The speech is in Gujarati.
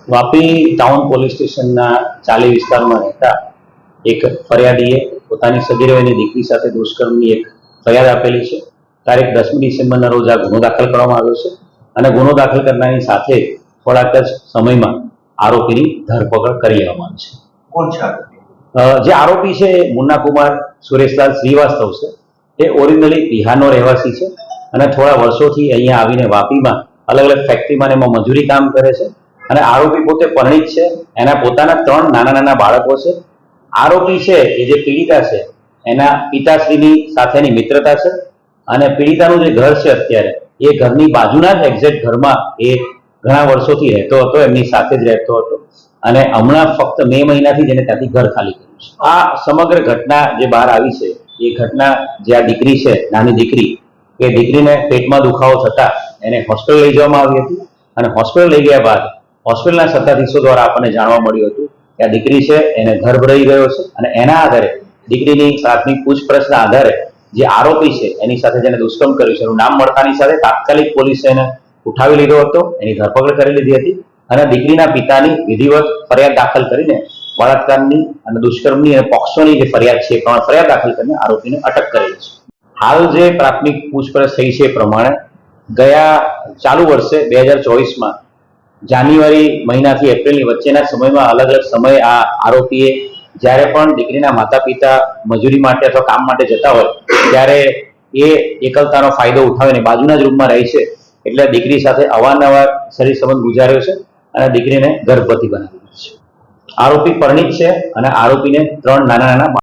વાપી ટાઉન પોલીસ સ્ટેશનના ચાલી વિસ્તારમાં રહેતા એક ફરિયાદીએ પોતાની સગીર વયની દીકરી સાથે દુષ્કર્મની એક ફરિયાદ આપેલી છે। તારીખ 10મી ડિસેમ્બરના રોજ આ ગુનો દાખલ કરવામાં આવ્યો છે અને ગુનો દાખલ કરનારની સાથે થોડાક જ સમયમાં આરોપીની ધરપકડ કરી લેવામાં આવી છે। કોણ છે? જે આરોપી છે મુન્ના કુમાર સુરેશલાલ શ્રીવાસ્તવ છે। તે ઓરિજિનલી બિહારનો રહેવાસી છે અને થોડા વર્ષોથી અહીંયા આવીને વાપીમાં અલગ અલગ ફેક્ટરીમાં એમાં મજૂરી કામ કરે છે અને આરોપી પોતે પરિણીત છે। એના પોતાના 3 નાના નાના બાળકો છે। આરોપી છે એ જે પીડિતા છે એના પિતાશ્રીની સાથેની મિત્રતા છે અને પીડિતાનું જે ઘર છે અત્યારે એ ઘરની બાજુના જ એક્ઝેક્ટ ઘરમાં એ ઘણા વર્ષોથી રહેતો હતો, એમની સાથે જ રહેતો હતો અને હમણાં ફક્ત મે મહિનાથી જેને ત્યાંથી ઘર ખાલી કર્યું છે। આ સમગ્ર ઘટના જે બહાર આવી છે એ ઘટના જે આ દીકરી છે, નાની દીકરી, એ દીકરીને પેટમાં દુખાવો થતા એને હોસ્પિટલ લઈ જવામાં આવી હતી અને હોસ્પિટલ લઈ ગયા બાદ હોસ્પિટલના સત્તાધીશો દ્વારા આપણને જાણવા મળ્યું હતું કે આ દીકરી છે એને ગર્ભ રહી ગયો છે અને એના આધારે દીકરીની પ્રાથમિક પૂછપરછના આધારે જે આરોપી છે એની સાથે જેને દુષ્કર્મ કર્યું છે એનું નામ મળતાની સાથે તાત્કાલિક પોલીસે એને ઉઠાવી લીધો હતો, એની ધરપકડ કરી લીધી હતી અને દીકરીના પિતાની વિધિવત ફરિયાદ દાખલ કરીને બળાત્કારની અને દુષ્કર્મની અને પોક્સોની જે ફરિયાદ છે એ ફરિયાદ દાખલ કરીને આરોપીને અટક કરેલી છે। હાલ જે પ્રાથમિક પૂછપરછ થઈ છે એ પ્રમાણે ગયા ચાલુ વર્ષે 2024માં જાન્યુઆરી મહિનાથી એપ્રિલની વચ્ચેના સમયમાં અલગ અલગ સમયે આ આરોપીએ જ્યારે પણ દીકરીના માતા પિતા મજૂરી માટે અથવા કામ માટે જતા હોય ત્યારે એ એકલતાનો ફાયદો ઉઠાવીને બાજુના જ રૂમમાં રહે છે એટલે દીકરી સાથે અવારનવાર શરીર સંબંધ ગુજાર્યો છે અને દીકરીને ગર્ભવતી બનાવી દીધી છે। આરોપી પરિણીત છે અને આરોપીને 3 નાના નાના